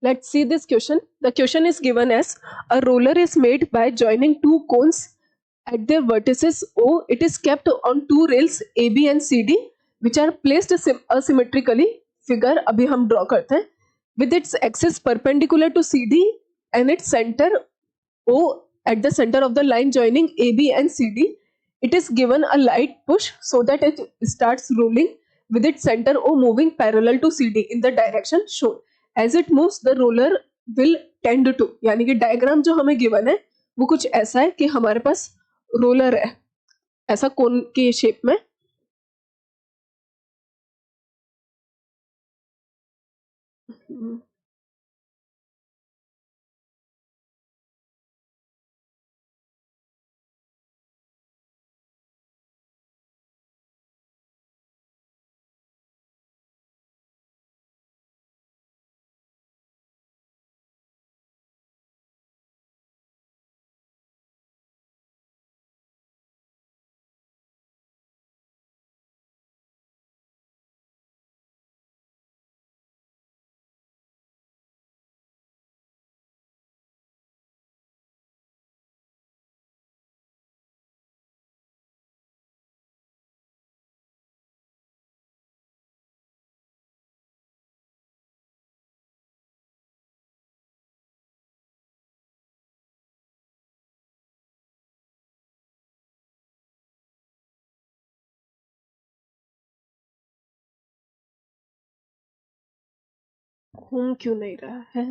Let's see this question. The question is given as a roller is made by joining two cones at their vertices O. It is kept on two rails AB and CD which are placed asymmetrically. Figure अभी हम draw करते हैं. With its axis perpendicular to CD and its center O at the center of the line joining AB and CD, it is given a light push so that it starts rolling with its center O moving parallel to CD in the direction shown. As it moves, the roller will tend to, यानी कि diagram जो हमें given है वो कुछ ऐसा है कि हमारे पास रोलर है ऐसा कोन के शेप में. घूम क्यों नहीं रहा है?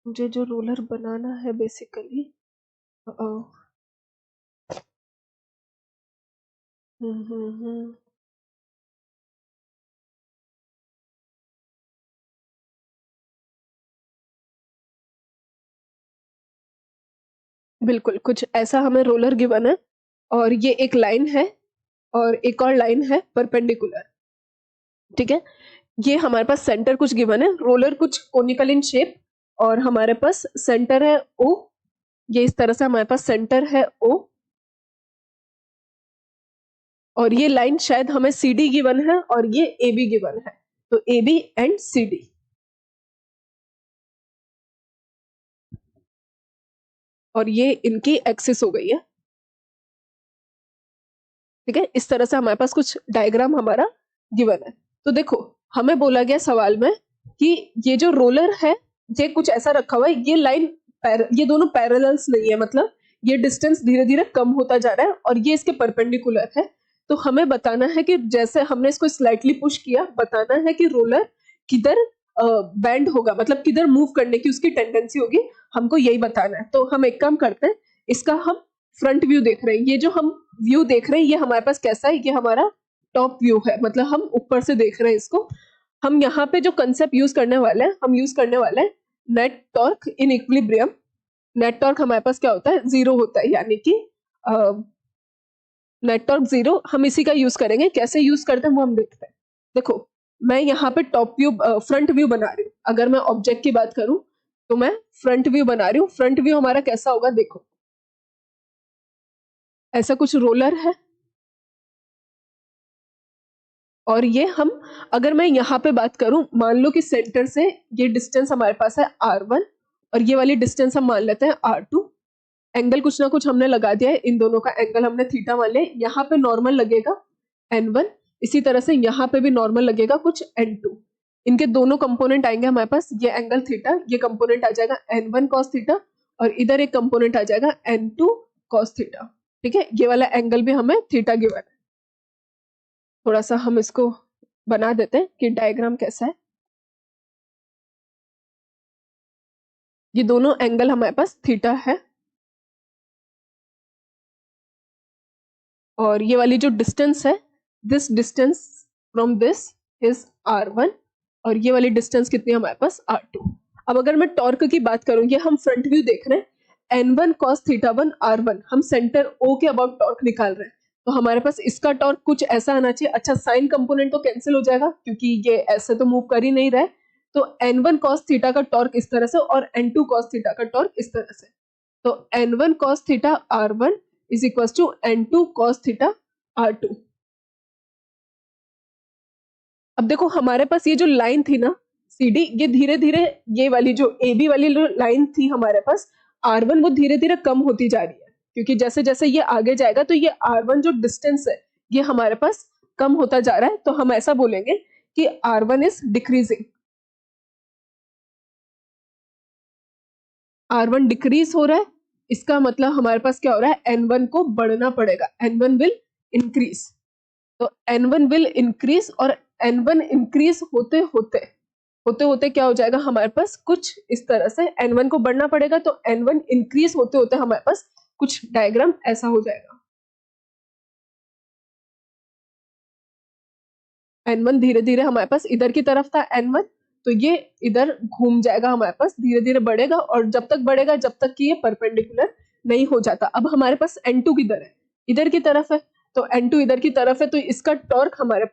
मुझे जो रोलर बनाना है बेसिकली बिल्कुल कुछ ऐसा हमें रोलर गिवन है और ये एक लाइन है और एक और लाइन है परपेंडिकुलर. ठीक है, ये हमारे पास सेंटर कुछ गिवन है, रोलर कुछ कोनिकल इन शेप और हमारे पास सेंटर है ओ. ये इस तरह से हमारे पास सेंटर है ओ और ये लाइन शायद हमें CD गिवन है और ये AB गिवन है. तो AB एंड CD और ये इनकी एक्सिस हो गई है. ठीक है, इस तरह से हमारे पास कुछ डायग्राम हमारा गिवन है. तो देखो हमें बोला गया सवाल में कि ये जो रोलर है ये कुछ ऐसा रखा हुआ है, ये लाइन ये दोनों पैरेलल्स नहीं है, मतलब ये डिस्टेंस धीरे धीरे कम होता जा रहा है और ये इसके परपेंडिकुलर है. तो हमें बताना है कि जैसे हमने इसको स्लाइटली पुश किया, बताना है कि रोलर किधर बैंड होगा, मतलब किधर मूव करने की उसकी टेंडेंसी होगी, हमको यही बताना है. तो हम एक काम करते हैं, इसका हम फ्रंट व्यू देख रहे हैं. ये जो हम व्यू देख रहे हैं ये हमारे पास कैसा है, ये हमारा टॉप व्यू है, मतलब हम ऊपर से देख रहे हैं इसको. हम यहाँ पे जो कंसेप्ट यूज करने वाले हैं, हम यूज करने वाले हैं net torque in equilibrium. Net torque हमारे पास क्या होता है, 0 होता है, यानी कि नेट टॉर्क 0 हम इसी का यूज करेंगे. कैसे यूज करते हैं वो हम देखते हैं. देखो मैं यहाँ पे टॉप व्यू फ्रंट व्यू बना रही हूँ. अगर मैं ऑब्जेक्ट की बात करूं तो मैं फ्रंट व्यू बना रही हूँ. फ्रंट व्यू हमारा कैसा होगा, देखो ऐसा कुछ रोलर है और ये हम, अगर मैं यहाँ पे बात करूं, मान लो कि सेंटर से ये डिस्टेंस हमारे पास है R1 और ये वाली डिस्टेंस हम मान लेते हैं R2. एंगल कुछ ना कुछ हमने लगा दिया है, इन दोनों का एंगल हमने थीटा मान लिया. यहाँ पे नॉर्मल लगेगा N1, इसी तरह से यहाँ पे भी नॉर्मल लगेगा कुछ N2. इनके दोनों कंपोनेंट आएंगे हमारे पास, ये एंगल थीटा, ये कंपोनेंट आ जाएगा N1 cos थीटा और इधर एक कंपोनेंट आ जाएगा N2 cos थीटा. ठीक है, ये वाला एंगल भी हमें थीटा गिवन है. थोड़ा सा हम इसको बना देते हैं कि डायग्राम कैसा है. ये दोनों एंगल हमारे पास थीटा है और ये वाली जो डिस्टेंस है, this distance from this is R1 और ये वाली डिस्टेंस कितनी है हमारे पास, R2. अब अगर मैं टॉर्क की बात करूं, ये हम फ्रंट व्यू देख रहे हैं, N1 cos थीटा 1 R1, हम सेंटर O के अबाउट टॉर्क निकाल रहे हैं. तो हमारे पास इसका टॉर्क कुछ ऐसा आना चाहिए. अच्छा, साइन कंपोनेंट तो कैंसिल हो जाएगा क्योंकि ये ऐसे तो मूव कर ही नहीं रहा है. तो N1 cos थीटा का टॉर्क इस तरह से और N2 cos थीटा का टॉर्क इस तरह से. तो N1 cos theta R1 is equal to N2 cos theta R2. अब देखो हमारे पास ये जो लाइन थी ना, सी डी, ये धीरे धीरे ये वाली जो ए बी वाली लाइन थी हमारे पास R1 वो धीरे धीरे कम होती जा रही है, क्योंकि जैसे जैसे ये आगे जाएगा तो ये R1 जो डिस्टेंस है ये हमारे पास कम होता जा रहा है। तो हम ऐसा बोलेंगे कि R1 is decreasing, R1 decrease हो रहा है, इसका मतलब हमारे पास क्या हो रहा है, N1 को बढ़ना पड़ेगा, N1 विल इंक्रीज। तो N1 विल इंक्रीज और N1 इंक्रीज होते होते क्या हो जाएगा हमारे पास, कुछ इस तरह से N1 को बढ़ना पड़ेगा, तो N1 इंक्रीज होते होते हमारे पास कुछ डायग्राम ऐसा हो जाएगा। N1 धीरे धीरे हमारे पास इधर की तरफ था N1, तो ये इधर घूम जाएगा हमारे पास, धीरे धीरे बढ़ेगा और जब तक बढ़ेगा जब तक कि ये परपेंडिकुलर नहीं हो जाता। अब हमारे पास N2 किधर है, इधर की तरफ है, तो N2 इधर की तरफ है, तो इसका टॉर्क हमारे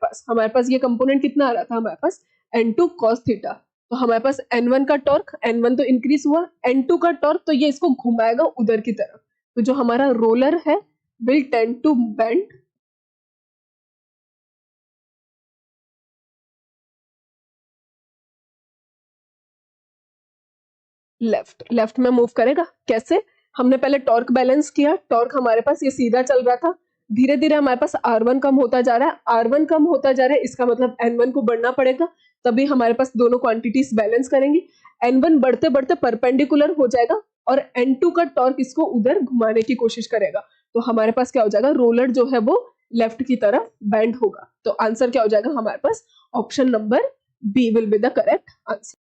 पास ये कंपोनेंट कितना आ रहा था हमारे पास, N2 cos थीटा। तो हमारे पास N1 का टॉर्क, N1 तो इंक्रीज हुआ, N2 का टॉर्क तो ये इसको घुमाएगा उधर की तरफ, तो जो हमारा रोलर है will tend to bend left में मूव करेगा। कैसे, हमने पहले टॉर्क बैलेंस किया, टॉर्क हमारे पास ये सीधा चल रहा था, धीरे धीरे हमारे पास R1 कम होता जा रहा है, R1 कम होता जा रहा है, इसका मतलब N1 को बढ़ना पड़ेगा, तभी हमारे पास दोनों क्वांटिटीज बैलेंस करेंगी। N1 बढ़ते बढ़ते परपेंडिकुलर हो जाएगा और N2 का टॉर्क इसको उधर घुमाने की कोशिश करेगा, तो हमारे पास क्या हो जाएगा, रोलर जो है वो लेफ्ट की तरफ बेंड होगा। तो आंसर क्या हो जाएगा हमारे पास, option number B will be the correct answer.